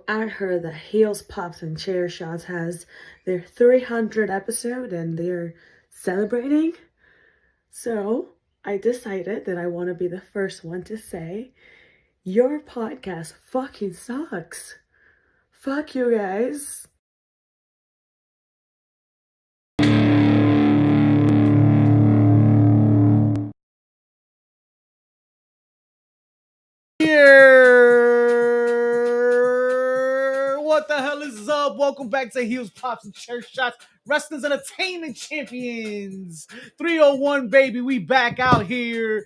I heard that Heels, Pops, and Chair Shots has their 300th episode and they're celebrating. So I decided that I want to be the first one to say, your podcast fucking sucks. Fuck you guys. Here, what the hell is up? Welcome back to Heels, Pops, and Chair Shots, Wrestling's Entertainment Champions. 301, baby, we back out here.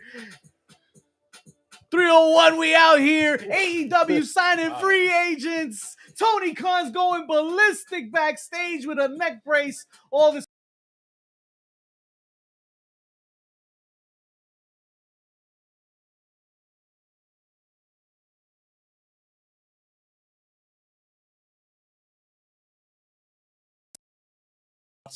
301, we out here. AEW signing free agents. Tony Khan's going ballistic backstage with a neck brace. All this.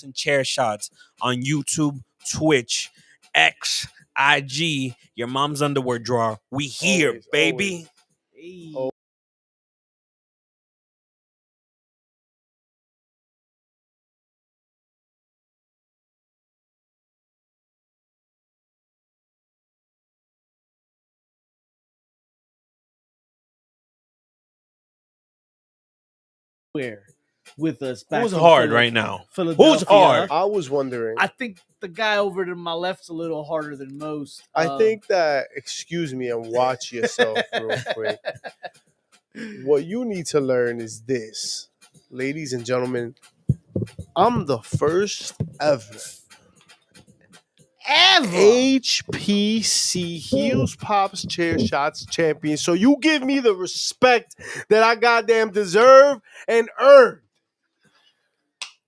And chair shots on YouTube, Twitch, X, IG, your mom's underwear drawer. We here, Always, baby. Hey. Oh. With us back Who's from hard right now? Philadelphia. Who's hard? I was wondering. I think the guy over to my left's a little harder than most. I think that, excuse me, and watch yourself real quick. What you need to learn is this, ladies and gentlemen. I'm the first ever HPC Heels Pops Chair Shots champion. So you give me the respect that I goddamn deserve and earn.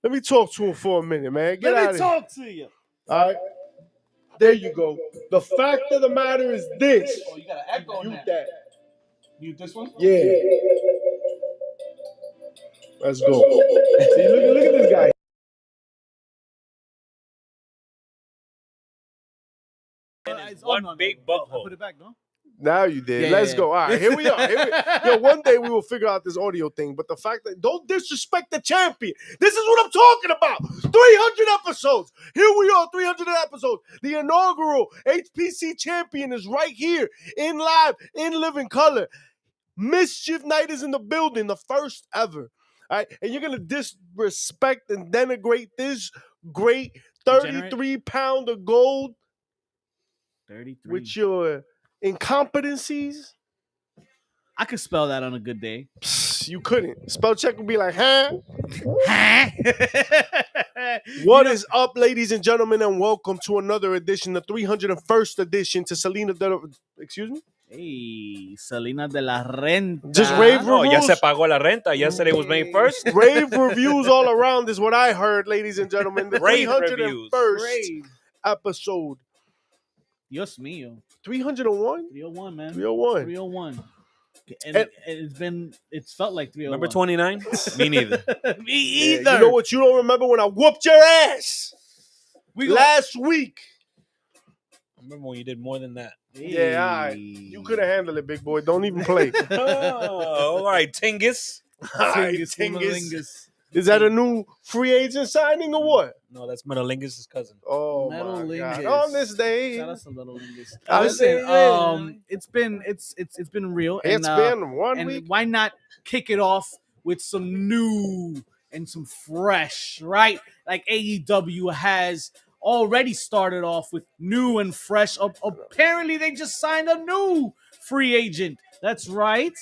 Let me talk to him for a minute, man. Get out Let of me here. talk to you. All right. There you go. The fact of the matter is this. Oh, you got an echo Mute now. that. Mute this one? Yeah. Let's go. See, look at this guy. One big butthole. Put it back, no? Now you did. Yeah, Let's yeah. go. All right, here we are. Yo, one day we will figure out this audio thing, but the fact that don't disrespect the champion. This is what I'm talking about. 300 episodes. Here we are, 300 episodes. The inaugural HPC champion is right here in live, in living color. Mischief Night is in the building, the first ever. All right, and you're gonna disrespect and denigrate this great 33-pound of gold 33. with your incompetencies. I could spell that on a good day. You couldn't. Spell check would be like, huh? Huh? What is up, ladies and gentlemen, and welcome to another edition, the 301st edition to Selena excuse me? Hey, Selena de la Renta. Just rave Oh, ya reviews. se pagó la renta. Yesterday was May 1st. Rave reviews all around is what I heard, ladies and gentlemen. The Rave 301st Rave. episode. Dios mío. 301? 301, man. 301. 301. And it's felt like 301. Remember 29? Me neither. Me either. Yeah, you know what you don't remember? When I whooped your ass last week. I remember when you did more than that. Yeah, all right. You could have handled it, big boy. Don't even play. Oh, all right, Tingus. All right, Tingus. Is that a new free agent signing or what? No, that's Metalingus' cousin. Oh Metal my God. Lingus. On this day. Shout out to Little Lingus. I Listen, say, it's been real. It's been 1 week. And why not kick it off with some new and some fresh, right? Like AEW has already started off with new and fresh. Apparently, they just signed a new free agent. That's right.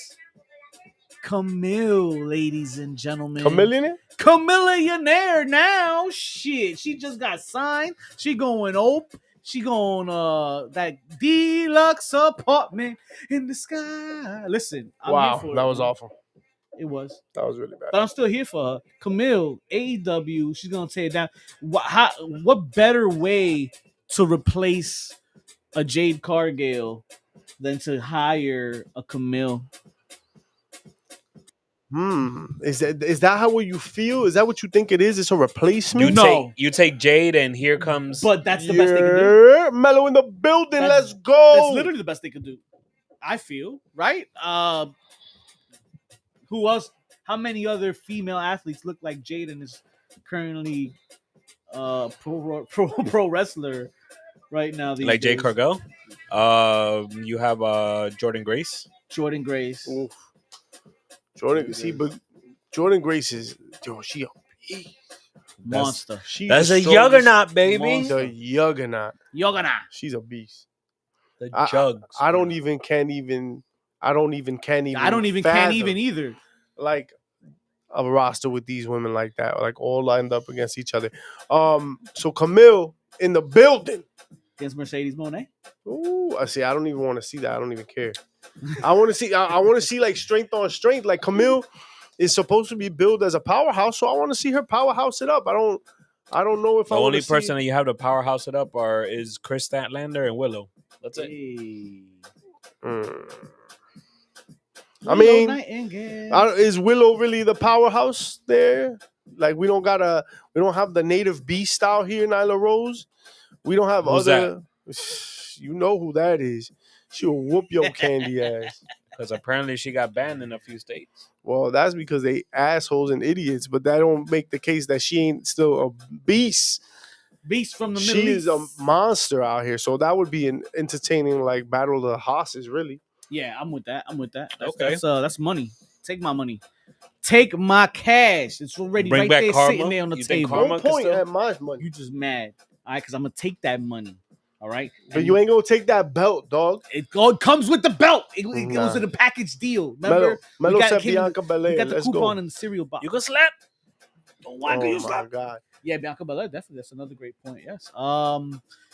Camille, ladies and gentlemen. Chamillionaire now. Shit. She just got signed. She going ope. She going that deluxe apartment in the sky. Listen, I'm Wow, here for that it, was man. awful. It was. That was really bad. But I'm still here for her. Camille, AEW, she's gonna tear it down. What better way to replace a Jade Cargill than to hire a Camille? Is that how you feel? Is that what you think it is? It's a replacement? You take Jade, and here comes. But that's the best they can do. Mellow in the building. Let's go. That's literally the best they could do. I feel, right? Who else How many other female athletes look like Jaden is currently pro wrestler right now these Like Jay days? Cargill. You have Jordan Grace. Jordan Grace. Oof. Jordan, see, but Jordan Grace is, yo, she a beast. Monster. She's That's the a strongest- juggernaut, baby. Monster. The juggernaut. Yogana. She's a beast. The I jugs. don't even can't even Can't fathom, even either. like a roster with these women like that, like all lined up against each other. So Camille in the building. Against Mercedes Monet. Ooh, I see. I don't even want to see that. I don't even care. I want to see. I want to see like strength on strength. Like Camille is supposed to be billed as a powerhouse, so I want to see her powerhouse it up. I don't know if The I want only to see. person that you have to powerhouse it up is Chris Statlander and Willow. That's it. Hey. I mean, Nightingale. is Willow really the powerhouse there? Like we don't have the native beast out here, Nyla Rose. We don't have Who's other. You know who that is. She'll whoop your candy ass. Because apparently she got banned in a few states. Well, that's because they assholes and idiots, but that don't make the case that she ain't still a beast. Beast from the Middle She East. is a monster out here. So that would be an entertaining like battle of the hosses, really. Yeah, I'm with that. Okay. That's money. Take my money. Take my cash. It's already Bring right back there Karma? sitting there on the You think table. Karma One could point still- at my money. You just mad. All right, because I'm going to take that money. All right? But you ain't gonna take that belt, dog. It comes with the belt. It Nah. goes in a package deal. Melo, Remember? Melo got said Kim- Bianca We Belair. got the Let's coupon go. in the cereal box. You can slap. Don't want Oh to my slap. god. Yeah, Bianca Belair, definitely. That's another great point. Yes.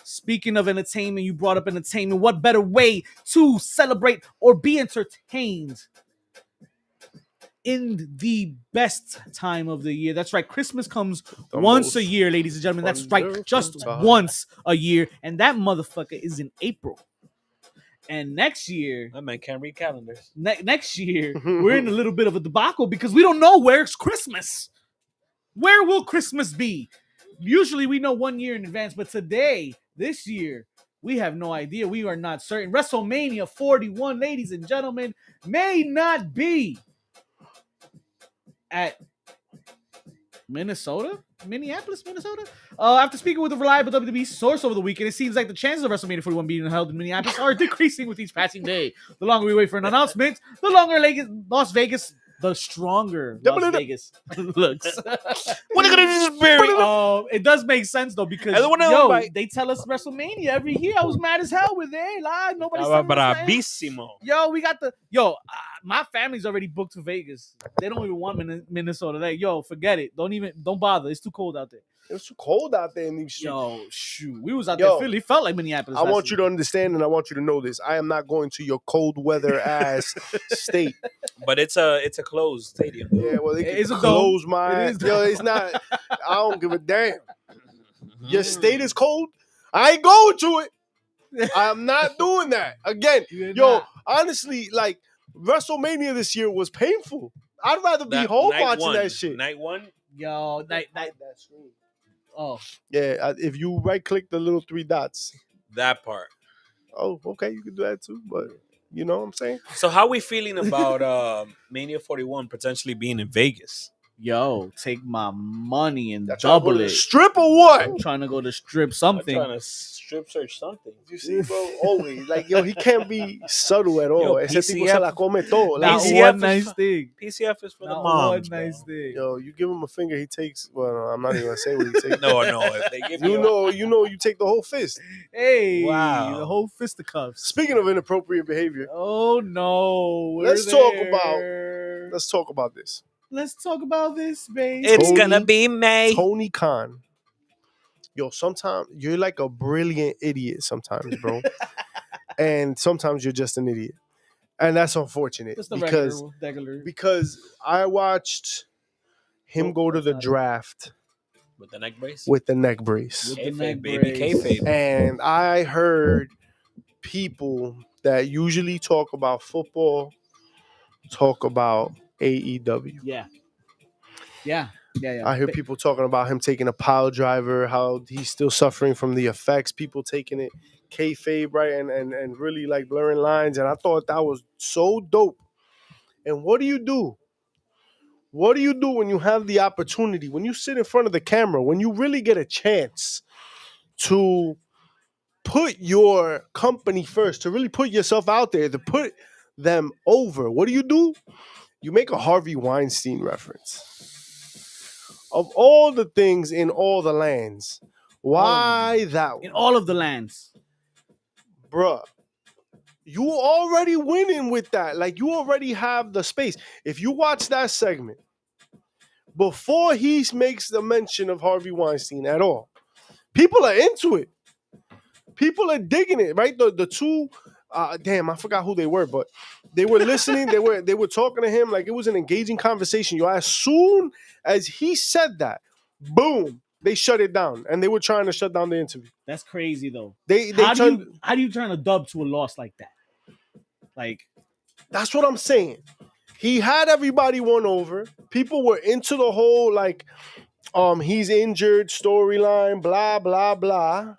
Speaking of entertainment, you brought up entertainment. What better way to celebrate or be entertained in the best time of the year? That's right. Christmas comes The once a most year, ladies and gentlemen. That's right. wonderful Just time. once a year. And that motherfucker is in April. And next year, That man can't read calendars. next year, we're in a little bit of a debacle because we don't know where's Christmas. Where will Christmas be? Usually we know 1 year in advance, but this year, we have no idea. We are not certain. WrestleMania 41, ladies and gentlemen, may not be at Minneapolis, Minnesota. After speaking with a reliable WWE source over the weekend, it seems like the chances of WrestleMania 41 being held in Minneapolis are decreasing with each passing day. The longer we wait for an announcement, the longer Las Vegas, the stronger Las Vegas looks. It does make sense though because they tell us WrestleMania every year. I was mad as hell with it. Nobody's telling us nothing. Bravissimo. Yo, we got my family's already booked to Vegas. They don't even want Minnesota. Like, yo, forget it. Don't bother. It's too cold out there. It's too cold out there in these streets. Yo, shoot. We was out there. Philly felt like Minneapolis. I want you to understand and I want you to know this. I am not going to your cold weather ass state. But it's a closed stadium. Yeah, well, they can It's a close dome. my It ass. is Yo, it's not. I don't give a damn. Your state is cold. I ain't going to it. I'm not doing that again. Honestly, like WrestleMania this year was painful. I'd rather be home watching that shit. Night one. Yo, night. Oh, Yeah, if you right click the little 3 dots. That part. Oh, okay, you can do that too. But you know what I'm saying? So how we feeling about Mania 41 potentially being in Vegas? yo, take my money and That's trying to go double to it. the strip or what? I'm trying to go to strip I'm something. trying to strip search something. You see, bro, always like yo, he can't be subtle at all. Yo, Ese tipo se PCF la come todo. Not Like, PCF one is nice fu- thing. PCF is for the Not moms, one nice bro. thing. yo, you give him a finger, he takes. Well, no, I'm not even gonna say what he takes. No. If they give You take the whole fist. Hey, Wow. the whole fisticuffs. Speaking of inappropriate behavior, Oh no. Let's talk about this. Let's talk about this, baby. It's Tony- gonna be May. Tony Khan. Yo, sometimes you're like a brilliant idiot sometimes, bro. And sometimes you're just an idiot. And that's unfortunate Just the regular. because I watched him go to the draft With the neck brace. with the neck brace. With the Kayfabe, neck baby, brace. kayfabe. And I heard people that usually talk about football talk about AEW. Yeah. I hear people talking about him taking a pile driver, how he's still suffering from the effects, people taking it kayfabe, right, and really like blurring lines. And I thought that was so dope. And what do you do What do you do when you have the opportunity, when you sit in front of the camera, when you really get a chance to put your company first, to really put yourself out there, to put them over? What do? You make a Harvey Weinstein reference. Of all the things in all the lands, why that In one? all of the lands. Bruh, you already winning with that. Like, you already have the space. If you watch that segment, before he makes the mention of Harvey Weinstein at all, people are into it. People are digging it, right? The two, damn, I forgot who they were, but they were listening. They were talking to him like it was an engaging conversation. As soon as he said that, boom, they shut it down, and they were trying to shut down the interview. That's crazy though. They how turned. do you turn a dub to a loss like that? Like, that's what I'm saying. He had everybody won over. People were into the whole like, he's injured storyline, blah blah blah.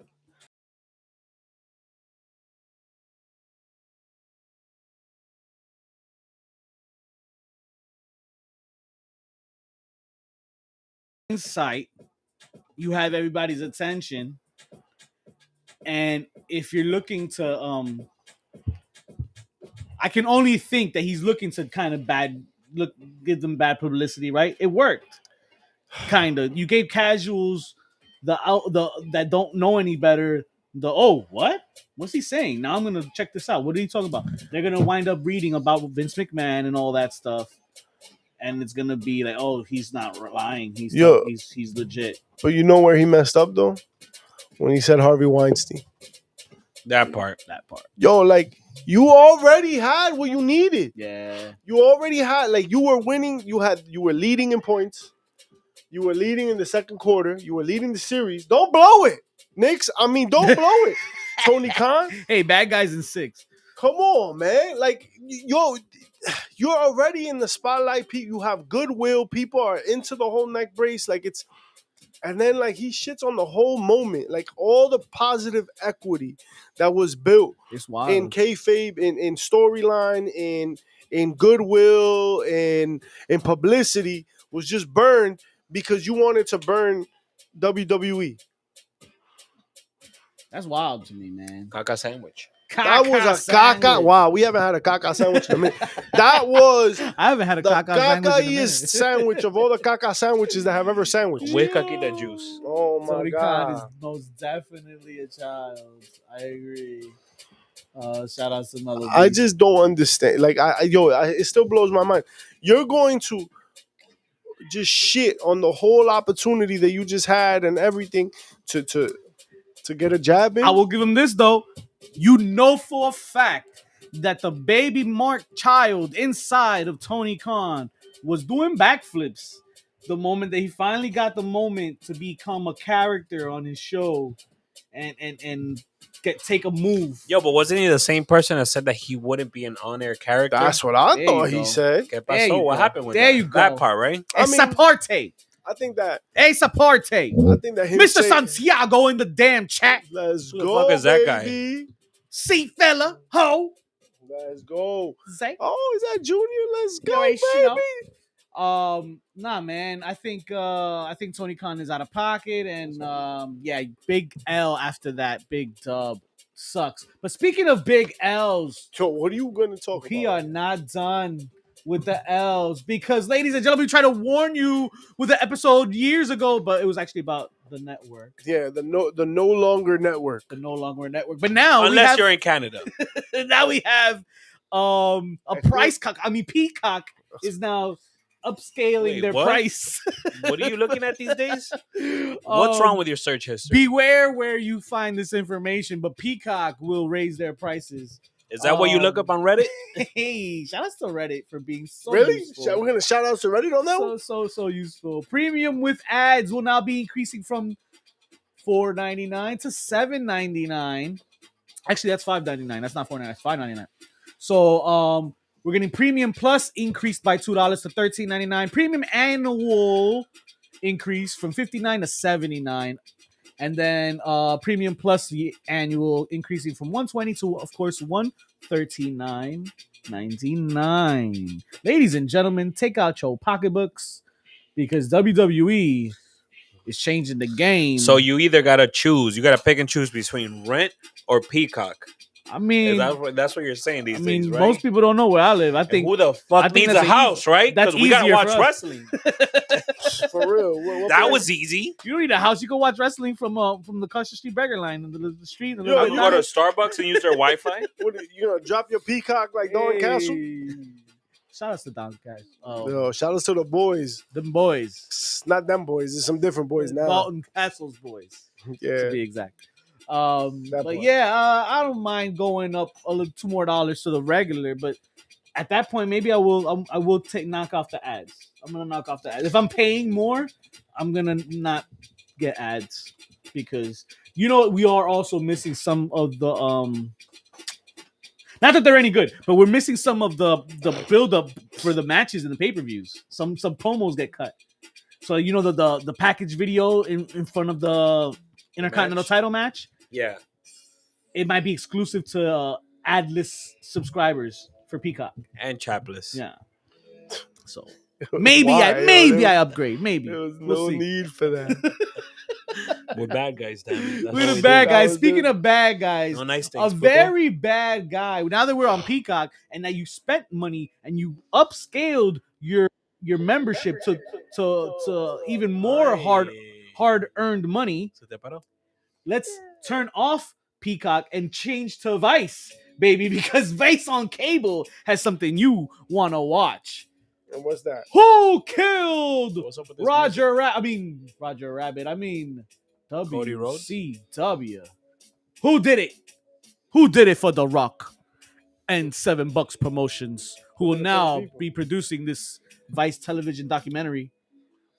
insight, you have everybody's attention, and if you're looking to I can only think that he's looking to kind of give them bad publicity, right? It worked. Kind of. You gave casuals the that don't know any better what? What's he saying? Now I'm gonna check this out. What are you talking about? They're gonna wind up reading about Vince McMahon and all that stuff, and it's gonna be like, oh, he's not lying. He's legit. But you know where he messed up though? When he said Harvey Weinstein. That part. Yo, like, you already had what you needed. Yeah. You already had, like, you were winning. You were leading in points. You were leading in the second quarter. You were leading the series. Don't blow it, Knicks. I mean, don't blow it, Tony Khan. Hey, bad guys in 6. Come on, man. Like, you're already in the spotlight. You have goodwill. People are into the whole neck brace. Like, it's, and then like he shits on the whole moment, like all the positive equity that was built It's wild. in kayfabe, in storyline, in goodwill, in publicity was just burned because you wanted to burn WWE. That's wild to me, man. Caca sandwich. That was a caca. Wow, we haven't had a caca sandwich in a minute. That was I haven't had a the caca sandwich in a minute. cacaiest sandwich of all the caca sandwiches that have ever sandwiched. With caquita juice. Oh my Tony Khan is god. most definitely a child. I agree. Shout out to Melody. I just don't understand. Like, it still blows my mind. You're going to just shit on the whole opportunity that you just had and everything to get a jab in. I will give him this though. You know for a fact that the baby Mark child inside of Tony Khan was doing backflips the moment that he finally got the moment to become a character on his show and take a move. Yo, but wasn't he the same person that said that he wouldn't be an on-air character? That's what I There thought you he go. said. ¿Qué There you pasó? What go. happened with There that? you go. That part, right? I Es mean- Saparte. I think that Es Saparte. I think that him Mr. saying, Santiago in the damn chat. let's Who the go, fuck is that guy? baby. See fella. Ho. Let's go. Say. Oh, is that Junior? Let's go, Right, you know. baby. Nah, man. I think Tony Khan is out of pocket, and yeah, big L after that. Big dub sucks. But speaking of big L's, So, what are you going to talk we about? are not done with the L's because, ladies and gentlemen, we tried to warn you with the episode years ago, but it was actually about the network, Yeah, the no longer network. the no longer network. But now Unless you're in Canada. now we have a price cock. I mean, Peacock is now upscaling Wait, their what? price. What are you looking at these days? What's wrong with your search history? Beware where you find this information, but Peacock will raise their prices. Is that what you look up on Reddit? Hey, shout out to Reddit for being so Really? useful. We're going to shout out to Reddit on that one? So useful. Premium with ads will now be increasing from $4.99 to $7.99. Actually, that's $5.99. That's not $4.99. That's $5.99. So we're getting Premium Plus increased by $2 to $13.99. Premium Annual increase from $59 to $79. And then Premium Plus the annual increasing from $120 to, of course, $139. $99. Ladies and gentlemen, take out your pocketbooks because WWE is changing the game. So you either gotta choose. You gotta pick and choose between Rent or Peacock. I mean, That's what you're saying these days, right? most people don't know where I live. I And think who the I fuck think needs that's a house, right? that's Because we gotta easier watch for us. wrestling. For real. What That place? was easy. You don't need a house. You can watch wrestling from the Custer Street Burger Line and the street. And Yo, I can go to Starbucks and use their Wi-Fi. What, you gonna drop your peacock like Don Castle? Shout out to Don Cash. Yo, shout out to the boys. Them boys. It's not them boys. It's some different boys now. Dalton Castle's boys, to Yeah. be exact. That But part. yeah, I don't mind going up a little $2 more to the regular. But at that point, maybe I will knock off the ads. I'm gonna knock off the ads. If I'm paying more, I'm gonna not get ads because we are also missing some of the not that they're any good, but we're missing some of the build up for the matches and the pay-per-views. Some promos get cut. So the package video in front of the Intercontinental title match, Yeah. it might be exclusive to ad-less subscribers for Peacock. And chapless. Yeah. So maybe I upgrade. Maybe There was We'll no see. need for that. We're bad guys, damn it. That's We're all the we bad do. guys. was Speaking the- of bad guys, No nice a things. football. very bad guy. Now that we're on Peacock and that you spent money and you upscaled your membership to even more hard earned money, Se te paró. let's turn off Peacock and change to Vice, baby, because Vice on cable has something you want to watch. And what's that? Who killed What's up with this Roger Rabbit? I mean Cody Rhodes? WCW. Who did it? Who did it for The Rock and $7 Promotions, who will now be producing this Vice television documentary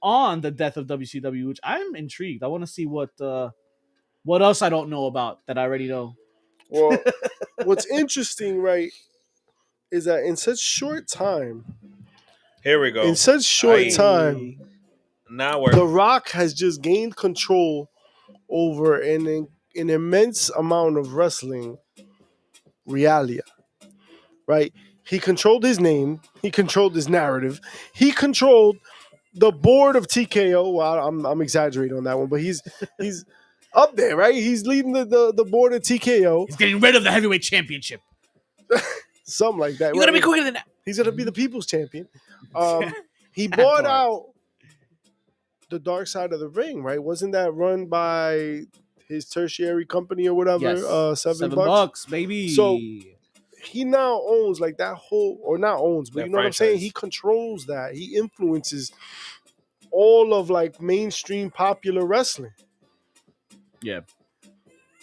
on the death of WCW, which I'm intrigued. I want to see what else I don't know about that I already know. Well, what's interesting, right, is that in such short time, Here we go. in such short Aye. time, Now we're The Rock has just gained control over an immense amount of wrestling realia, right? He controlled his name. He controlled his narrative. He controlled the board of TKO. Well, I'm exaggerating on that one, but he's up there, right? He's leading the board of TKO, He's getting rid of the heavyweight championship. something like that. you gotta be right? quicker than that. He's gonna be the people's champion. He That bought part. out the Dark Side of the Ring, right? Wasn't that run by his tertiary company or whatever? Yes. $7. $7, baby. So- He now owns like that whole, or not owns, but That you know what I'm saying? franchise. He controls that. He influences all of like mainstream popular wrestling. Yeah.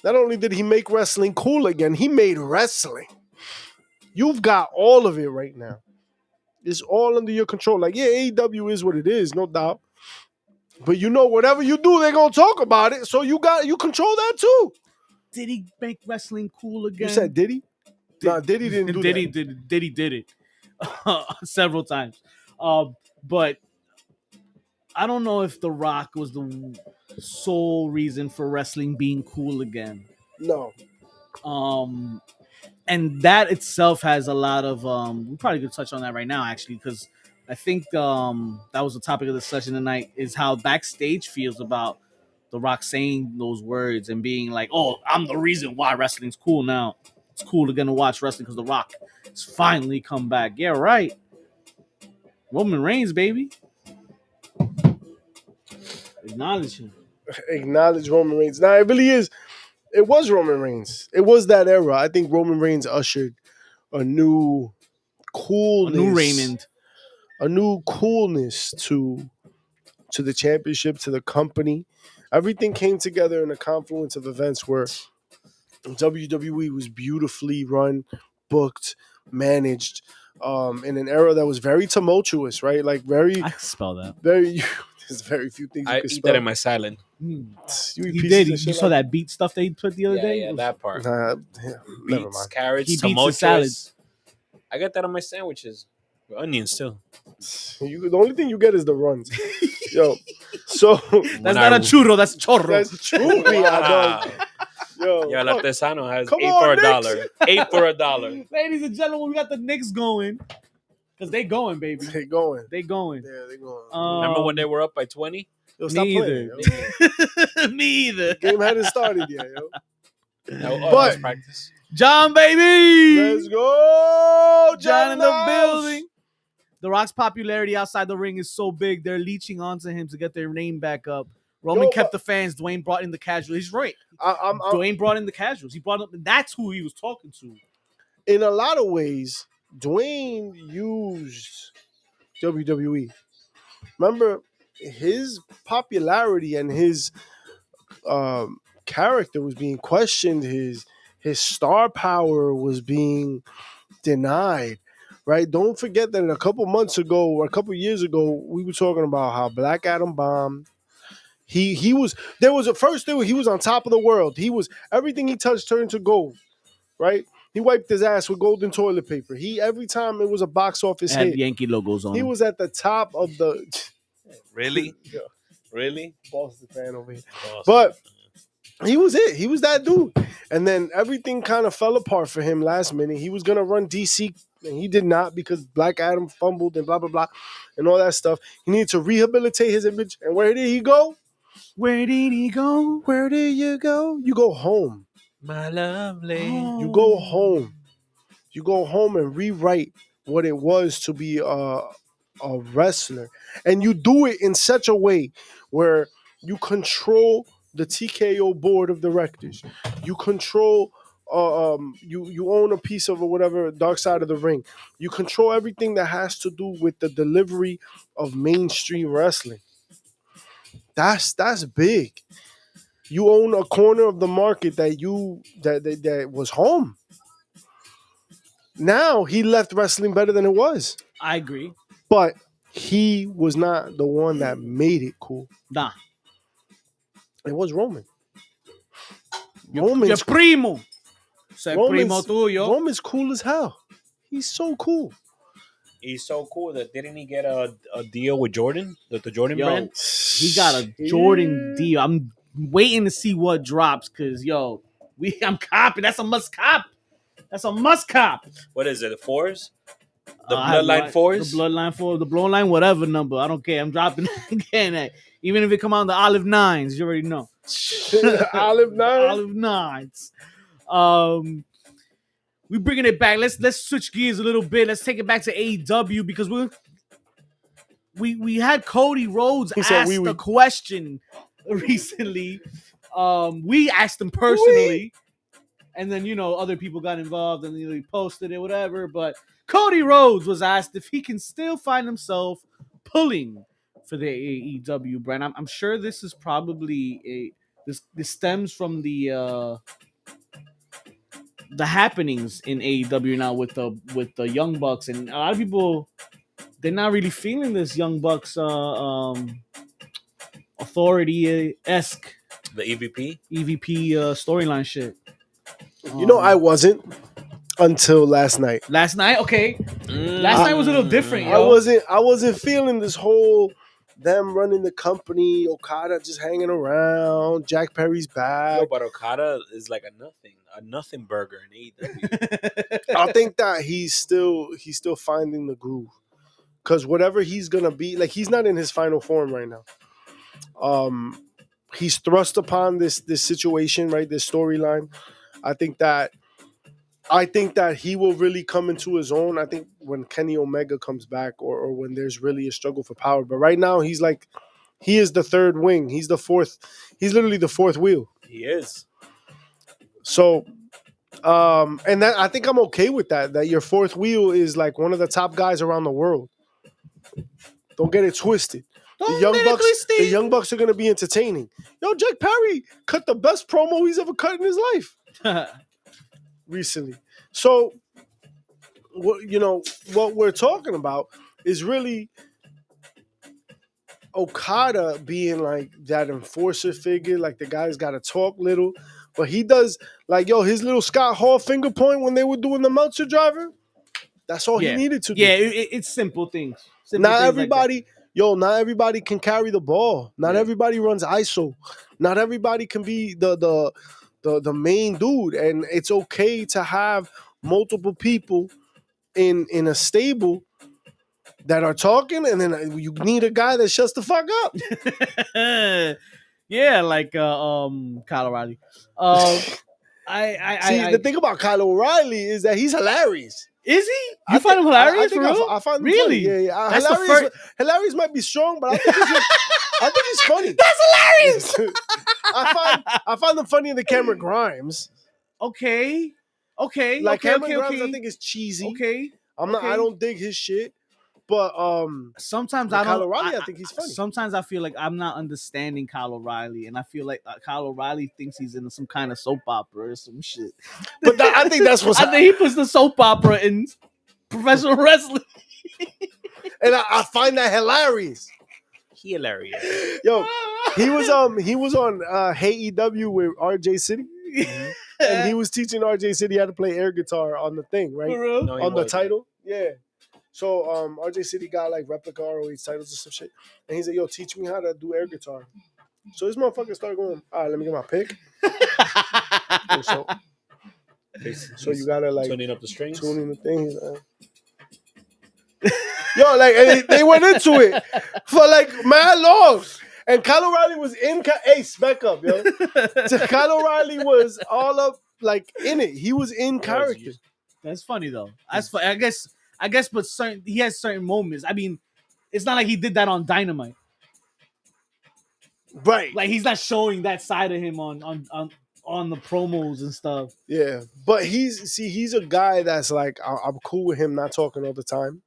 Not only did he make wrestling cool again, he made wrestling. You've got all of it right now. It's all under your control. Like, yeah, AEW is what it is, no doubt. But whatever you do, they're gonna talk about it. So you control that too. Did he make wrestling cool again? You said Diddy? Nah, Diddy didn't do Diddy that. did it several times. But I don't know if The Rock was the sole reason for wrestling being cool again. No. And that itself has a lot of we probably could touch on that right now actually, because I think that was the topic of the session tonight, is how backstage feels about The Rock saying those words and being like, oh, I'm the reason why wrestling's cool now. It's cool to get to watch wrestling because The Rock has finally come back. Yeah, right. Roman Reigns, baby. Acknowledge him. Acknowledge Roman Reigns. Now, it really is. It was Roman Reigns. It was that era. I think Roman Reigns ushered a new coolness. A new Raymond. A new coolness to the championship, to the company. Everything came together in a confluence of events where WWE was beautifully run, booked, managed, in an era that was very tumultuous, right? Like very, I can spell that. very. There's very few things you I can eat spell. that in my salad. You eat He pieces did. of You shit saw like- that beat stuff they put the other day? Yeah, that part. Nah, yeah, never Beets, mind. carrots, He beats the tumultuous. salads. I get that on my sandwiches. With onions too. The only thing you get is the runs. Yo, so That's not a churro. That's chorro. that's true. Wow. Yo, Yeah, fuck. Latesano has Come 8 on, for a Knicks. dollar. 8 for a dollar. Ladies and gentlemen, we got the Knicks going. Because they going, baby. They going. They going. Yeah, they going. Remember when they were up by 20? Yo, stop me playing. either. Yo. Me either. The game hadn't started yet, yo. That But- was practice. John, baby. Let's go, John in the house. building. The Rock's popularity outside the ring is so big, they're leeching onto him to get their name back up. Roman Yo, kept but- the fans. Dwayne brought in the casuals. He's right. I'm Dwayne brought in the casuals. He brought up, and that's who he was talking to. in a lot of ways, Dwayne used WWE. Remember, his popularity and his character was being questioned. His star power was being denied. Right? Don't forget that a couple months ago or a couple years ago, we were talking about how Black Adam bombed. He was there was a first thing he was on top of the world. He was everything he touched turned to gold. Right? He wiped his ass with golden toilet paper. He every time it was a box office Had hit. Yankee logos on. He him. was at the top of the Really? Yeah, Really? Boston fan over here. Awesome. But he was it. He was that dude. And then everything kind of fell apart for him last minute. He was gonna run DC, and he did not because Black Adam fumbled and blah blah blah and all that stuff. He needed to rehabilitate his image. And where did he go? Where did he go? Where did you go? You go home. My lovely. You go home. You go home and rewrite what it was to be a wrestler. And you do it in such a way where you control the TKO board of directors. You control you own a piece of or whatever dark side of the ring. You control everything that has to do with the delivery of mainstream wrestling. That's big. You own a corner of the market that was home. Now he left wrestling better than it was, I agree. but he was not the one that made it cool. Nah. It was Roman. Your Roman's primo. Se primo tuyo. Roman's cool as hell. He's so cool. He's so cool that didn't he get a deal with Jordan? The Jordan Yo, brand? he got a Jordan deal. I'm waiting to see what drops because, yo, I'm copping. That's a must cop. That's a must cop. What is it? The fours? The I have Bloodline fours? The Bloodline 4, the Bloodline, whatever number. I don't care. I'm dropping again. Even if it come out in the Olive 9s, you already know. Olive Nine. Olive 9s. We bringing it back. Let's switch gears a little bit. Let's take it back to AEW because we had Cody Rhodes He said ask a question recently. We asked him personally, and then other people got involved and he posted it, whatever. But Cody Rhodes was asked if he can still find himself pulling for the AEW brand. I'm sure this is probably this stems from the happenings in AEW now with the Young Bucks, and a lot of people, they're not really feeling this Young Bucks authority-esque The EVP? EVP storyline shit. I wasn't until last night. Last night, okay. Last night was a little different, yo. I wasn't feeling this whole them running the company, Okada just hanging around, Jack Perry's back. Yo, but Okada is like a nothing burger in AEW. I think that he's still finding the groove, because whatever he's gonna be, like, he's not in his final form right now. He's thrust upon this situation, right? This storyline. I think that he will really come into his own. I think when Kenny Omega comes back, or when there's really a struggle for power. But right now, he is the third wing. He's the fourth. He's literally the fourth wheel. He is. So, and that, I think I'm okay with that. That your fourth wheel is like one of the top guys around the world. Don't get it twisted. The Young Bucks are going to be entertaining. Yo, Jack Perry cut the best promo he's ever cut in his life recently. So, what we're talking about is really Okada being like that enforcer figure, like the guy's got to talk little, but he does, like, his little Scott Hall finger point when they were doing the Meltzer driver. That's all he needed to do. Yeah, it's simple things. Not everybody can carry the ball. Not everybody runs ISO. Not everybody can be the the main dude, and it's okay to have multiple people in a stable that are talking, and then you need a guy that shuts the fuck up. Yeah, like Kyle O'Reilly. See, the I thing about Kyle O'Reilly is that he's hilarious. is he? You find him hilarious for real? I find him Really? funny. Yeah. That's the Hilarious, first. hilarious might be strong, but I think he's funny. That's hilarious. I find him funny in the Cameron Grimes. Okay. Like okay, Cameron Grimes, I think is cheesy. Okay. I don't dig his shit. But sometimes with I don't. Kyle O'Reilly, I think he's funny. Sometimes I feel like I'm not understanding Kyle O'Reilly, and I feel like Kyle O'Reilly thinks he's in some kind of soap opera or some shit. But I think that's what's. I think he puts the soap opera in professional wrestling, and I find that hilarious. Hilarious. Yo, he was on Hey EW with RJ City, and he was teaching RJ City how to play air guitar on the thing, right? For real? No, he On the wasn't. title, yeah. So RJ City got like replica ROH titles or some shit, and he's like, "Yo, teach me how to do air guitar." So this motherfucker started going, "All right, let me get my pick." And so you gotta like Tuning up the strings. tuning the thing. Yo, like and they went into it for like mad long. And Kyle O'Reilly was in. Hey, spec up, yo. So Kyle O'Reilly was all up, like in it. He was in character. That's funny though. That's funny. I guess, but he has certain moments. I mean, it's not like he did that on Dynamite. Right. Like he's not showing that side of him on the promos and stuff. Yeah, but he's a guy that's like I'm cool with him not talking all the time,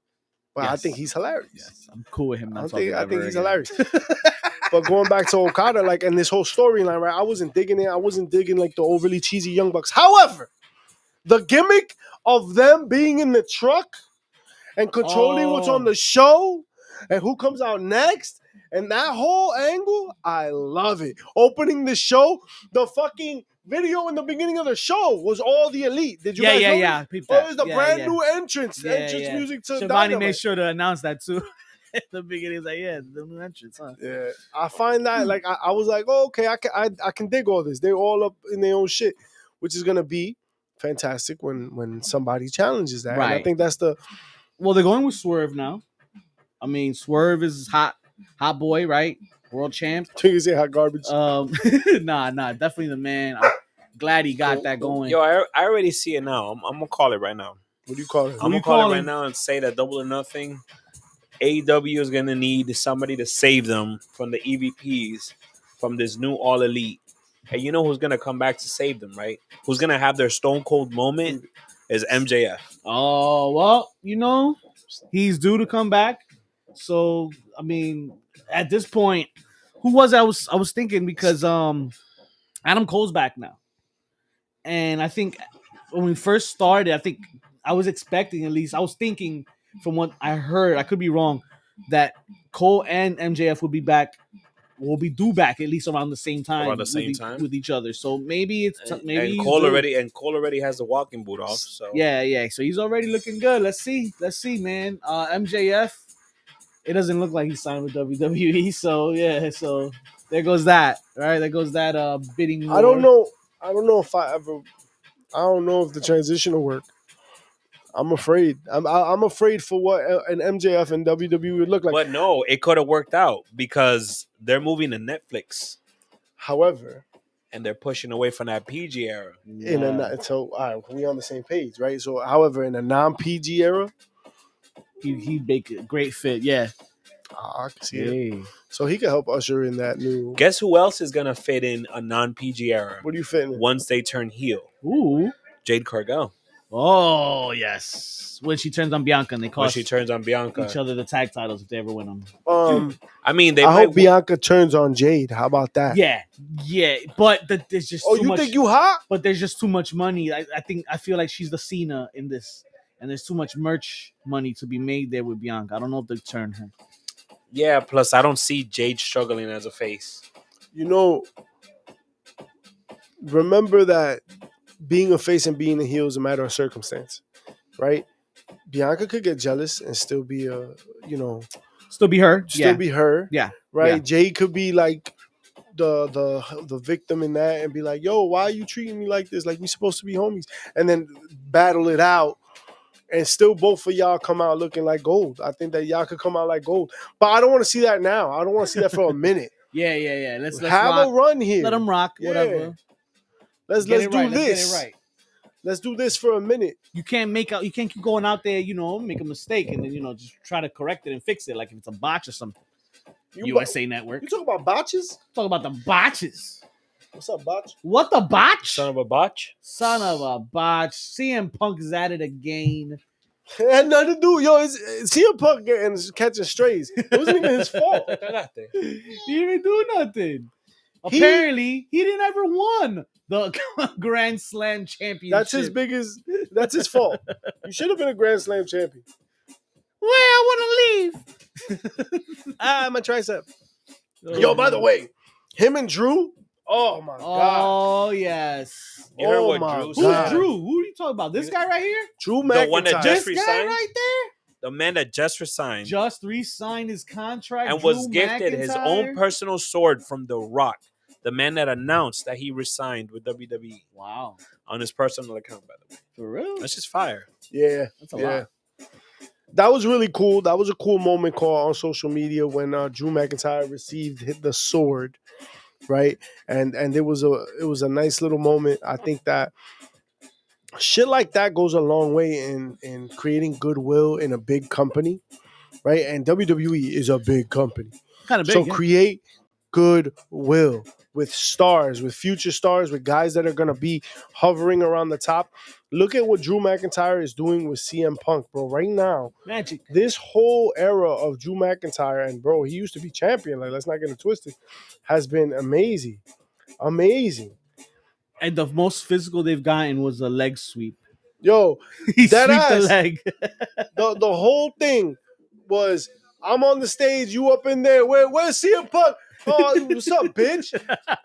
but I Yes. think he's hilarious. Yes, I'm cool with him not I talking. think he's again. hilarious. But going back to Okada, like, and this whole storyline, right? I wasn't digging it. I wasn't digging like the overly cheesy Young Bucks. However, the gimmick of them being in the truck and controlling what's on the show and who comes out next and that whole angle, I love it. Opening the show, the fucking video in the beginning of the show was all the Elite. Did you guys know? Yeah. Oh, it was the brand new entrance music to Shivani Dynamite. made sure to announce that too. At the beginning, he's like, "Yeah, the new entrance, huh?" Yeah, I find that like I was like, oh, okay, I can dig all this. They're all up in their own shit, which is gonna be fantastic when somebody challenges that. Right. And I think that's the. Well, they're going with Swerve now. I mean, Swerve is hot boy, right? World champ. You say hot garbage. Nah, definitely the man. I'm glad he got that going. Yo, I already see it now. I'm gonna call it right now. What do you call it? I'm gonna call it right now and say that Double or Nothing. AEW is gonna need somebody to save them from the EVPs from this new All Elite. And you know who's gonna come back to save them, right? Who's gonna have their Stone Cold moment is MJF. Oh well, he's due to come back. So I mean, at this point, who was I was thinking because Adam Cole's back now, and I think when we first started, I think I was expecting I was thinking from what I heard, I could be wrong, that Cole and MJF will be due back at least around the same time. With each other. So maybe it's maybe and Cole already has the walking boot off. So yeah. So he's already looking good. Let's see, man. MJF, it doesn't look like he's signed with WWE. So yeah, so there goes that. Right, there goes that bidding war. I don't know if I don't know if the transition will work. I'm afraid. I'm afraid for what an MJF and WWE would look like. But no, it could have worked out because they're moving to Netflix. However, and they're pushing away from that PG era. So all right, we on the same page, right? So, however, in a non-PG era, he'd make a great fit. Yeah, I can see it. So he can help usher in that new. Guess who else is gonna fit in a non-PG era? What are you fitting in? Once they turn heel. Ooh, Jade Cargill. Oh yes, when she turns on Bianca and they cost each other the tag titles if they ever win them. I mean, I hope Bianca turns on Jade. How about that? Yeah, but there's just too much. Think you hot? But there's just too much money. I feel like she's the Cena in this, and there's too much merch money to be made there with Bianca. I don't know if they turn her. Yeah, plus I don't see Jade struggling as a face. Remember that being a face and being a heel is a matter of circumstance, right? Bianca could get jealous and still be still be her. Still be her. Yeah. Right? Yeah. Jade could be like the victim in that and be like, yo, why are you treating me like this? Like we supposed to be homies, and then battle it out. And still, both of y'all come out looking like gold. I think that y'all could come out like gold, but I don't want to see that now. I don't want to see that for a minute. Yeah. Let's Have rock. a run here. Let them rock. Yeah. Whatever. Let's Get do it right. this. Let's get it right. Let's do this for a minute. You can't keep going out there, make a mistake and then just try to correct it and fix it like if it's a botch or something. USA Network. You talk about botches? Talk about the botches. What's up, botch? What the botch? Son of a botch. Son of a botch. CM Punk is at it again. It had nothing to do. Yo, it's CM Punk getting catching strays. It wasn't even his fault. He didn't do nothing. Apparently, he didn't ever won the Grand Slam championship. That's his fault. You should have been a Grand Slam champion. Well, I want to leave. My tricep. Yo, by the way, him and Drew. Oh my god. Oh yes. You heard what my Drew Who's said? Drew? Who are you talking about? This guy right here? Drew McIntyre. The one that This just guy resigned? right there? The man that just resigned Just re-signed his contract and Drew was gifted his own McIntyre? personal sword from The Rock, the man that announced that he resigned with WWE Wow. on his personal account, by the way. For real? That's just fire. Yeah. That's a lot. That was really cool. That was a cool moment caught on social media when Drew McIntyre received the sword, right? And it was a nice little moment. I think that shit like that goes a long way in creating goodwill in a big company, right? And WWE is a big company. Kind of big. So yeah. create goodwill with stars, with future stars, with guys that are going to be hovering around the top. Look at what Drew McIntyre is doing with CM Punk, bro. Right now, Magic. this whole era of Drew McIntyre, and bro, he used to be champion. Like, let's not get it twisted. Has been amazing, amazing. And the most physical they've gotten was a leg sweep. Yo, He Dead sweeped the ass. leg. the whole thing was, I'm on the stage, you up in there. Where's CM Punk? Oh, what's up, bitch?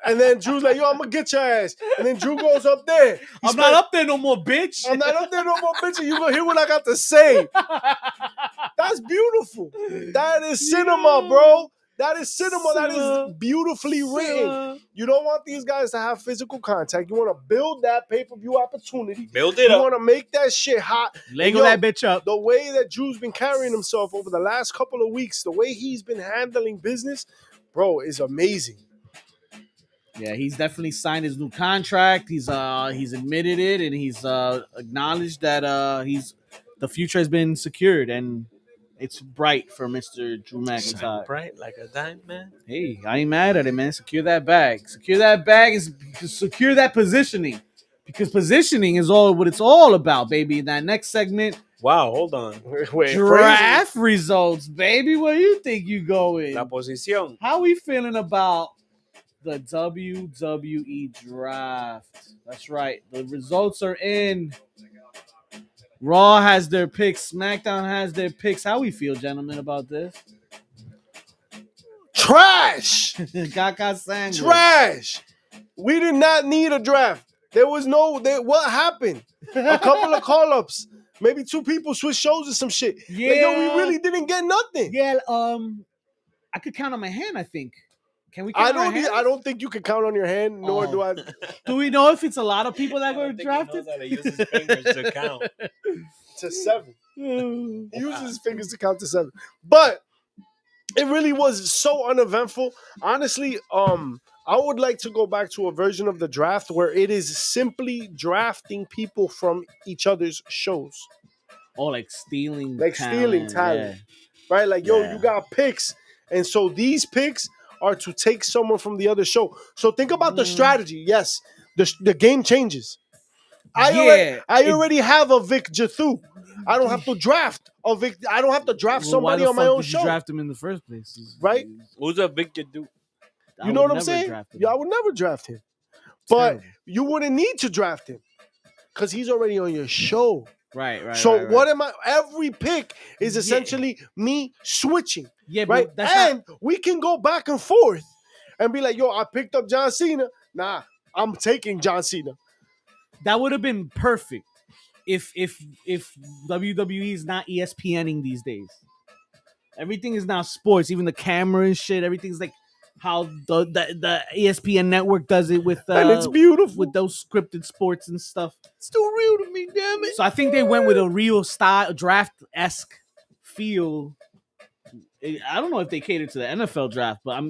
And then Drew's like, yo, I'm gonna get your ass. And then Drew goes up there. I'm not up there no more, bitch. I'm not up there no more, bitch. And you gonna hear what I got to say. That's beautiful. That is cinema, bro. That is cinema. That is beautifully written. You don't want these guys to have physical contact. You want to build that pay-per-view opportunity. Build it You up. want to make that shit hot. Lego And, that bitch up. the way that Drew's been carrying himself over the last couple of weeks, the way he's been handling business, bro, is amazing. Yeah, he's definitely signed his new contract. He's admitted it, and he's acknowledged that the future has been secured, and it's bright for Mr. Drew McIntyre. Shine bright like a diamond, man. Hey, I ain't mad at it, man. Secure that bag. Secure that bag is secure that positioning, because positioning is all what it's all about, baby. In that next segment, Wow, hold on. Wait, draft results, baby. Where you think you going? La posición. How we feeling about the WWE draft? That's right. The results are in. Raw has their picks. SmackDown has their picks. How we feel, gentlemen, about this? Trash. Kaka sandwich. Trash. We did not need a draft. There was what happened? A couple of call-ups. Maybe 2 people switched shows or some shit. Yeah. Like, yo, we really didn't get nothing. Yeah, I could count on my hand, I think. Can we count on our hand? I don't think you can count on your hand, nor do I. Do we know if it's a lot of people that were He drafted? knows how to use his fingers to count. To 7. He uses his fingers to count to 7. But it really was so uneventful. Honestly, I would like to go back to a version of the draft where it is simply drafting people from each other's shows. Oh, like stealing Stealing talent. Right? Like, yo, you got picks. And so these picks are to take someone from the other show. So think about the strategy. Yes, the game changes. I already have a Vic Jathu. I don't have to draft a Vic. I don't have to draft somebody on my own show. Why draft him in the first place? Right? Who's a big dude? You know what I'm saying? Yeah, I would never draft him. But you wouldn't need to draft him because he's already on your show. Right. So what am I? Every pick is essentially me switching. Yeah, right. But and we can go back and forth and be like, yo, I picked up John Cena. Nah, I'm taking John Cena. That would have been perfect if WWE is not ESPNing these days. Everything is now sports, even the camera and shit. Everything's like how the ESPN network does it with and it's beautiful. with those scripted sports and stuff. It's too real to me, damn it. So I think they went with a real style draft-esque feel. I don't know if they catered to the NFL draft, but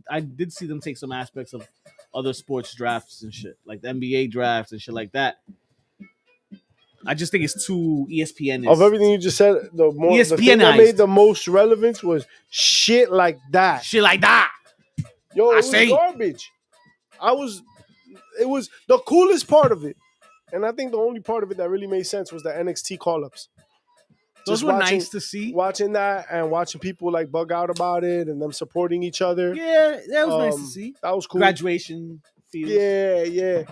I did see them take some aspects of other sports drafts and shit, like the NBA drafts and shit like that. I just think it's too ESPN. Of everything you just said, the thing that made the most relevance was shit like that. Shit like that. Yo, it was garbage. It was the coolest part of it. And I think the only part of it that really made sense was the NXT call-ups. Those were nice to see. Watching that and watching people like bug out about it and them supporting each other. Yeah, that was nice to see. That was cool. Graduation feels. Yeah.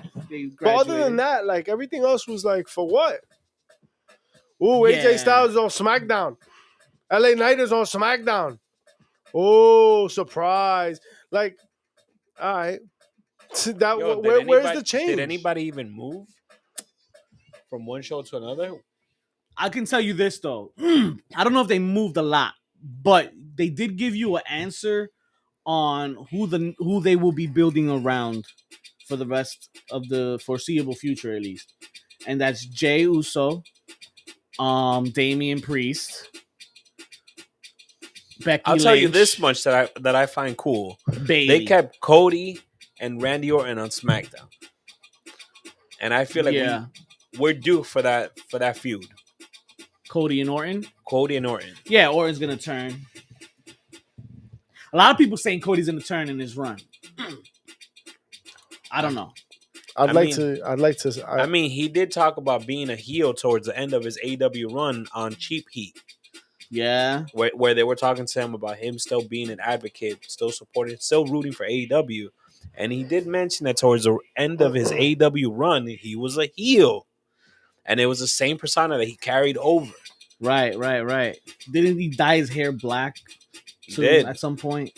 But other than that, like everything else was like, for what? Ooh, AJ Styles is on SmackDown. LA Knight is on SmackDown. Oh, surprise. Like, all right. Where's the change? Did anybody even move from one show to another? I can tell you this though. I don't know if they moved a lot, but they did give you an answer on who they will be building around for the rest of the foreseeable future, at least. And that's Jey Uso, Damian Priest, Becky I'll tell you Lynch, this much that I find cool. Bayley. They kept Cody and Randy Orton on SmackDown, and I feel like we're due for that feud. Cody and Orton. Yeah, Orton's gonna turn. A lot of people saying Cody's gonna turn in his run. I don't know. I'd like to. I mean, he did talk about being a heel towards the end of his AEW run on Cheap Heat. Yeah, where they were talking to him about him still being an advocate, still supporting, still rooting for AEW, and he did mention that towards the end of his AEW run, he was a heel, and it was the same persona that he carried over. Right. Didn't he dye his hair black? He did at some point.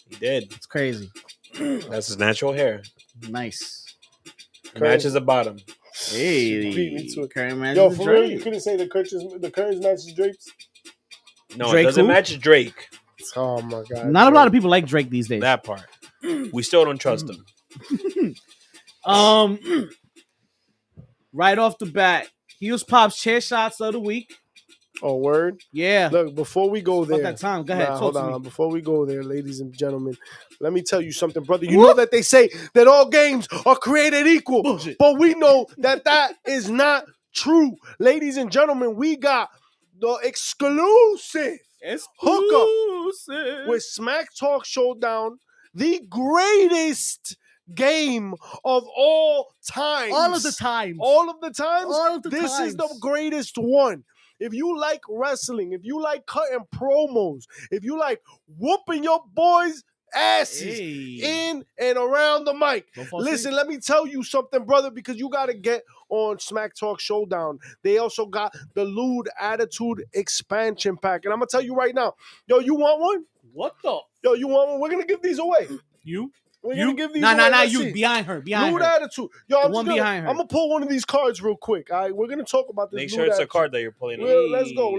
He did. It's crazy. That's his natural hair. Nice. It matches the bottom. Hey, beat me to it. Current Yo, for real, you couldn't say the curtains matches Drake's. No, Drake, it doesn't match Drake. Oh my god! Not a lot of people like Drake these days. That part, we still don't trust him. Right off the bat, Heels Pops chair shots of the week. Oh, word? Yeah. Look, before we go there, that time. Go ahead. Hold on. Before we go there, ladies and gentlemen, let me tell you something, brother. You know that they say that all games are created equal, bullshit. But we know that is not true, ladies and gentlemen. We got the exclusive hookup with Smack Talk Showdown, the greatest game of all time. All of the times. This is the greatest one. If you like wrestling, if you like cutting promos, if you like whooping your boys' asses in and around the mic, listen, let me tell you something, brother, because you got to get on Smack Talk Showdown. They also got the Lewd Attitude Expansion Pack. And I'm going to tell you right now, yo, you want one? What the? Yo, you want one? We're going to give these away. We're gonna give these away. You behind her. Lewd Attitude. Yo, I'm behind her. I'm gonna pull one of these cards real quick. All right, we're gonna talk about this. Make sure it's a card that you're pulling. Let's go.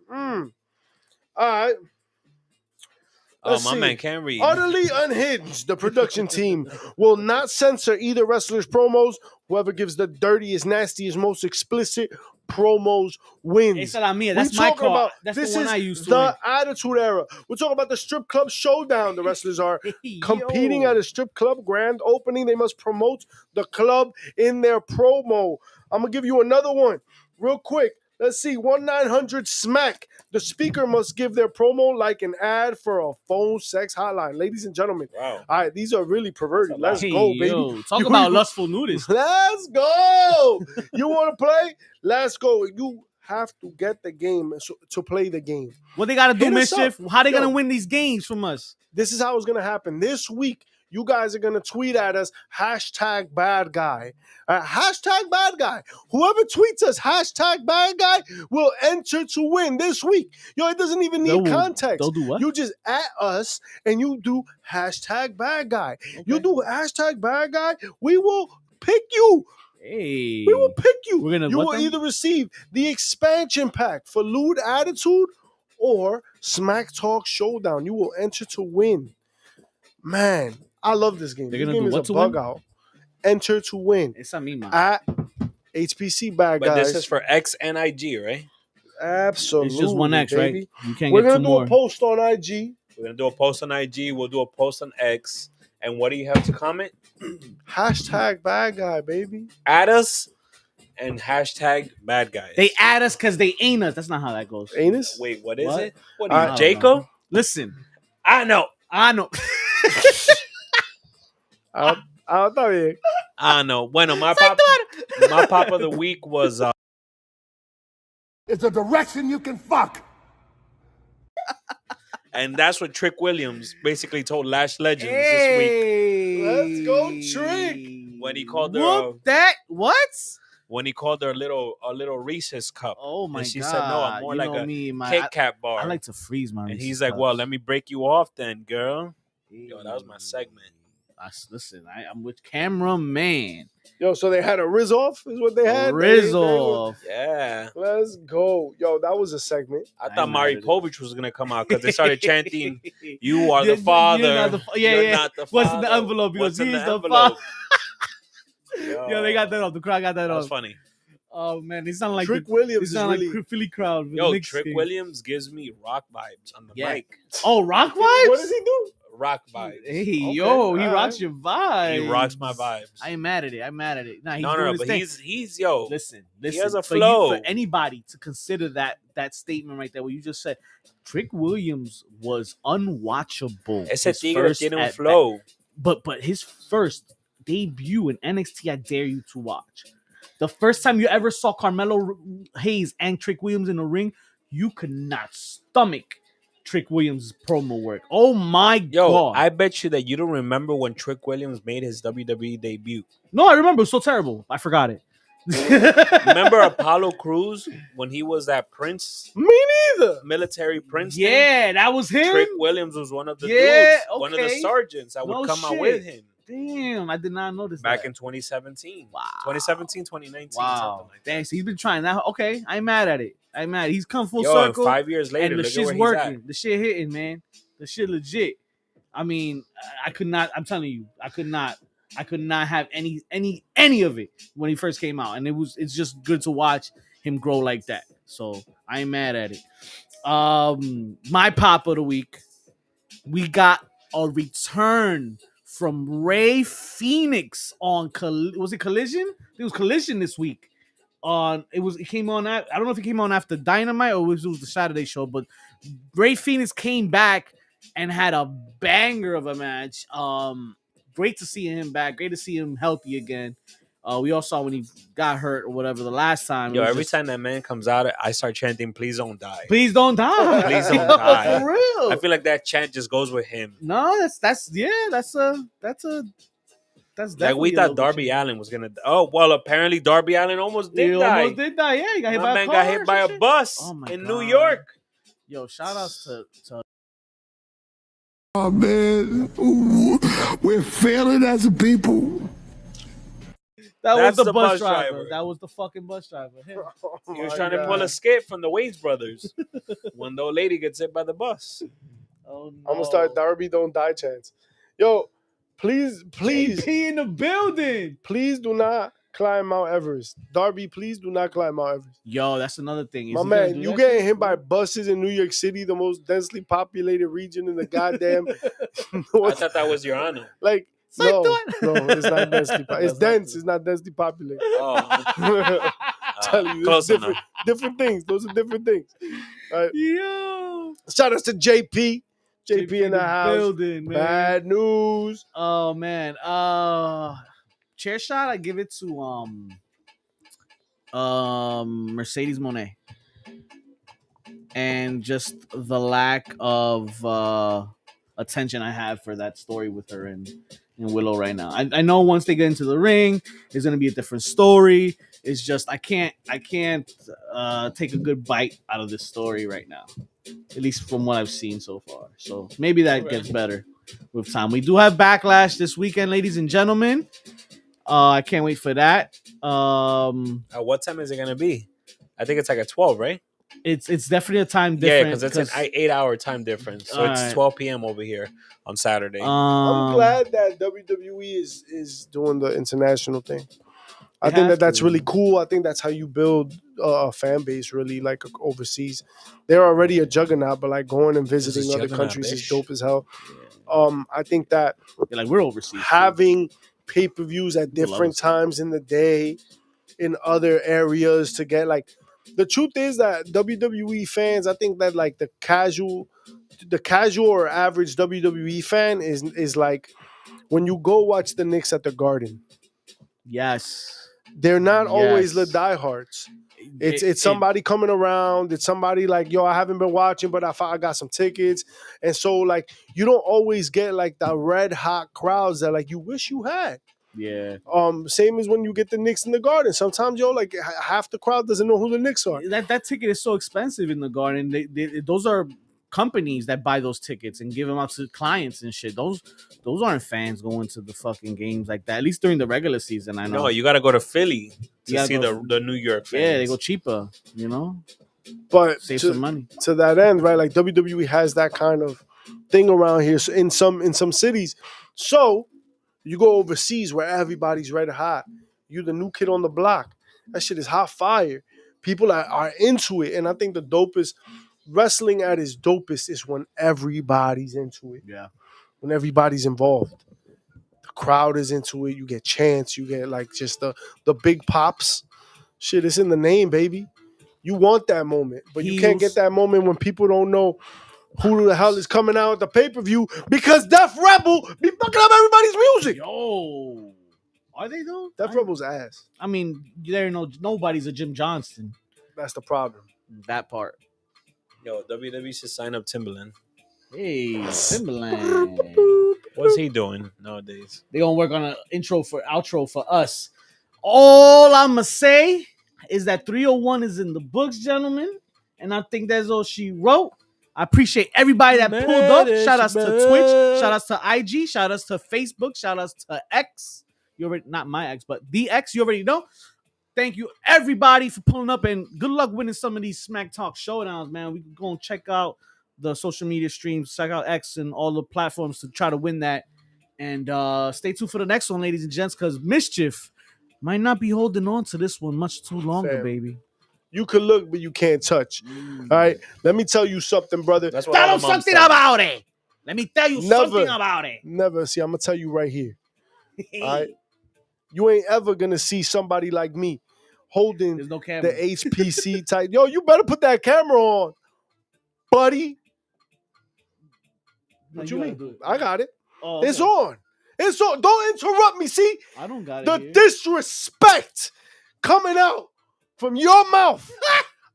All right. My man can't read. Utterly Unhinged, the production team, will not censor either wrestler's promos. Whoever gives the dirtiest, nastiest, most explicit promos wins. That's my card. That's the one I used to win. The Attitude Era. We're talking about the Strip Club Showdown. The wrestlers are competing at a strip club grand opening. They must promote the club in their promo. I'm going to give you another one real quick. Let's see, 1-900-SMACK. The speaker must give their promo like an ad for a phone sex hotline. Ladies and gentlemen, wow. All right, these are really perverted. Let's go, baby. Talk about lustful nudists. Let's go. You want to play? Let's go. You have to get the game to play the game. What they got to do, Mischief? How they going to win these games from us? This is how it's going to happen. This week, you guys are going to tweet at us, #badguy. #badguy. Whoever tweets us, #badguy, will enter to win this week. Yo, it doesn't even need context. They'll do what? You just at us and you do #badguy. Okay. You do #badguy. We will pick you. Hey. We will pick you. You will either receive the expansion pack for Lewd Attitude or Smack Talk Showdown. You will enter to win. Man, I love this game. They're This gonna game do is what a to bug win? out. Enter to win It's a mima. at HPC Bad But Guys. this is for X and IG, right? Absolutely, It's just one X, baby. right? You can't We're get gonna two do more. a post on IG. We're gonna do a post on IG. We'll do a post on X. And what do you have to comment? Hashtag Bad Guy, baby. Add us and hashtag bad guys. They add us because they ain't us. That's not how that goes. Anus. Wait, what is What? it? What I are you, don't Jacob? know. Listen, I know. I know. Está bien. I know. Bueno, my pop of the week was It's a direction you can fuck. and that's what Trick Williams basically told Lash Legends this week Let's go, Trick. when he called her Whoop that. What? when he called her a little Reese's cup. Oh my and she god! said, "No, I'm more You like know a me, Kit Kat bar." I like to freeze my. and Reese's he's like, Cups. "Well, let me break you off then, girl." Yo, that was my segment. Listen, I'm with cameraman. Yo, so they had a Riz off, is what they had. Riz They off. Yeah. Let's go. Yo, that was a segment. I thought ain't Mari mad at it. Povich was gonna come out because they started chanting, "You are the father. You're not the You're not the What's father. in the envelope? What's in He's the the envelope?" Yo, they got that off. The crowd got that That off. was funny. Oh man, they sound like Trick they Williams is sound really. like Philly crowd. with the Yo, Knicks Trick game. Williams gives me rock vibes on the Yeah. mic. Oh, rock vibes. What does he do? Rock vibes. Hey, Okay, yo, he all rocks right. your vibes. He rocks my vibes. I ain't mad at it. Nah, he's no, doing no, his but thing. he's yo. Listen. has a for you- flow. For anybody to consider that statement right there, what you just said, Trick Williams was unwatchable. Ese his tigre first tiene un at flow. bat. But his first debut in NXT, I dare you to watch. The first time you ever saw Carmelo Hayes and Trick Williams in the ring, you could not stomach Trick Williams' promo work. Oh my god! I bet you that you don't remember when Trick Williams made his WWE debut. No, I remember. It was so terrible. I forgot it. Remember Apollo Crews when he was that prince, Me neither. military prince? thing? Yeah, that was him. Trick Williams was one of the Yeah, dudes, one of the okay. sergeants that No would come out shit. with him Damn, I did not notice back that. in 2017. Wow. 2017, 2019, Wow. something like that. Dang, so he's been trying that. Okay, I ain't mad at it. I ain't mad. He's come full Yo, and circle. 5 years later, And the look at shit's where working. he's The shit hitting, man. The shit legit. I mean, I could not. I'm telling you, I could not have any of it when he first came out, and it's just good to watch him grow like that. So I ain't mad at it. My pop of the week, we got a return from Ray Phoenix on was it Collision? It was Collision this week. It came on. I don't know if it came on after Dynamite or it was the Saturday show, but Ray Phoenix came back and had a banger of a match. Great to see him back. Great to see him healthy again. We all saw when he got hurt or whatever the last time. Yo, every time that man comes out, I start chanting, "Please don't die." Please don't die. Please don't Yo, die. For real. I feel like that chant just goes with him. No, that's Like we thought Darby Allin was gonna. Oh well, apparently Darby Allin almost did die. Almost did die. Yeah, he got hit My by man a car. got hit by or a some shit. bus Oh my in God. New York. Yo, shout outs to Oh, man. Ooh, we're failing as a people. that That's was the the bus bus driver. driver. That was the fucking bus driver. Him. Oh He was my trying to God. pull a skit from the Wayne's brothers when the old lady gets hit by the bus. Oh no. I'm gonna start Darby Don't Die chants. Yo, please, JP in the building. please do not climb Mount Everest. Darby, please do not climb Mount Everest. Yo, that's another thing. Is My he gonna man, do you that getting shit? hit by buses in New York City, the most densely populated region in the goddamn. I thought that was your honor. like Say no, do it. no, it's not densely. It's That's not dense. true. It's not densely populated. Oh, Tell you, close it's enough. different things. Those are different things. All right. Yo. Shout out to JP. JP in the house. building, man. Bad news. Oh man. Chair shot, I give it to Mercedes Moné. And just the lack of attention I have for that story with her and Willow right now. I know once they get into the ring, it's gonna be a different story. It's just I can't take a good bite out of this story right now. At least from what I've seen so far. So maybe that gets better with time. We do have Backlash this weekend, ladies and gentlemen. I can't wait for that. What time is it gonna be? I think it's like at 12, right? It's definitely a time Yeah, difference. because it's an 8-hour time difference. So it's Alright. 12 p.m. over here on Saturday. I'm glad that WWE is doing the international thing. I They think have that's to. really cool. I think that's how you build a fan base, really, like overseas. They're already a juggernaut, but like going and visiting other juggernaut, countries is bitch. dope as hell. Yeah. I think that They're like, we're overseas. Too. having pay-per-views at People love different us. times in the day in other areas to get like the truth is that WWE fans, I think that like the casual or average WWE fan is like when you go watch the Knicks at the Garden. Yes. They're not always the Yes. diehards. It's It- somebody coming around. It's somebody like, yo, I haven't been watching, but I got some tickets. And so like you don't always get like the red hot crowds that like you wish you had. Yeah. Same as when you get the Knicks in the Garden. Sometimes yo, like half the crowd doesn't know who the Knicks are. That ticket is so expensive in the Garden. Those are companies that buy those tickets and give them out to clients and shit. Those aren't fans going to the fucking games like that. At least during the regular season, I know. No, you got to go to Philly You to gotta see go- the New York fans. Yeah, they go cheaper. You know, But save some money. to that end, right? Like WWE has that kind of thing around here in some cities. So you go overseas where everybody's red hot. You the new kid on the block. That shit is hot fire. People are into it, and I think the dopest wrestling at its dopest is when everybody's into it. Yeah. When everybody's involved, the crowd is into it. You get chants. You get like just the big pops. Shit, it's in the name, baby. You want that moment, but you can't get that moment when people don't know who the hell is coming out at the pay-per-view because Def Rebel be fucking up everybody's music. Yo, are they though? Def Rebel's ass. I mean, there nobody's a Jim Johnston. That's the problem. That part. Yo, WWE should sign up Timberland. Hey, Timberland. What's he doing nowadays? They gonna work on an outro for us. All I'ma say is that 301 is in the books, gentlemen, and I think that's all she wrote. I appreciate everybody that pulled up. Shout outs to Twitch, shout outs to IG, shout outs to Facebook, shout outs to X. You already not my X, but the X. You already know. Thank you everybody for pulling up, and good luck winning some of these Smack Talk showdowns, man. We can go and check out the social media streams, check out X and all the platforms to try to win that. And stay tuned for the next one, ladies and gents, because Mischief might not be holding on to this one much too longer, Fam. baby. You can look, but you can't touch. All right, let me tell you something, brother. That's what Tell all them the moms something tell me. about it. Let me tell you Never. something about it. Never. See, I'm gonna tell you right here. All right, you ain't ever gonna see somebody like me holding There's no camera. the HPC type. Yo, you better put that camera on, buddy. No, What you you gotta do mean? it. I got it. Oh, okay. It's on. It's on. Don't interrupt me. See I don't got it. the here. disrespect coming out from your mouth.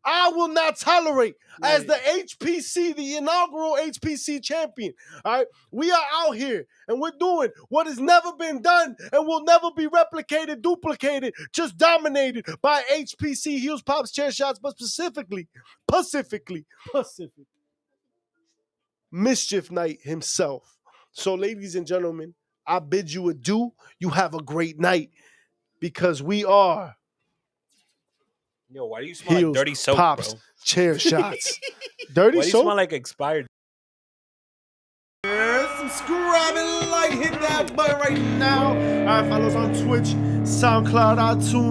I will not tolerate as the HPC, the inaugural HPC champion. All right, we are out here and we're doing what has never been done and will never be replicated, duplicated, just dominated by HPC heels, pops, chair shots, but specifically, Pacific Mischief Knight himself. So, ladies and gentlemen, I bid you adieu. You have a great night because we are Yo, why do you smell heels, like dirty soap, pops, bro? chair shots. Dirty Why do you soap? smell like expired? Subscribe and like, hit that button right now. All right, follow us on Twitch, SoundCloud, iTunes.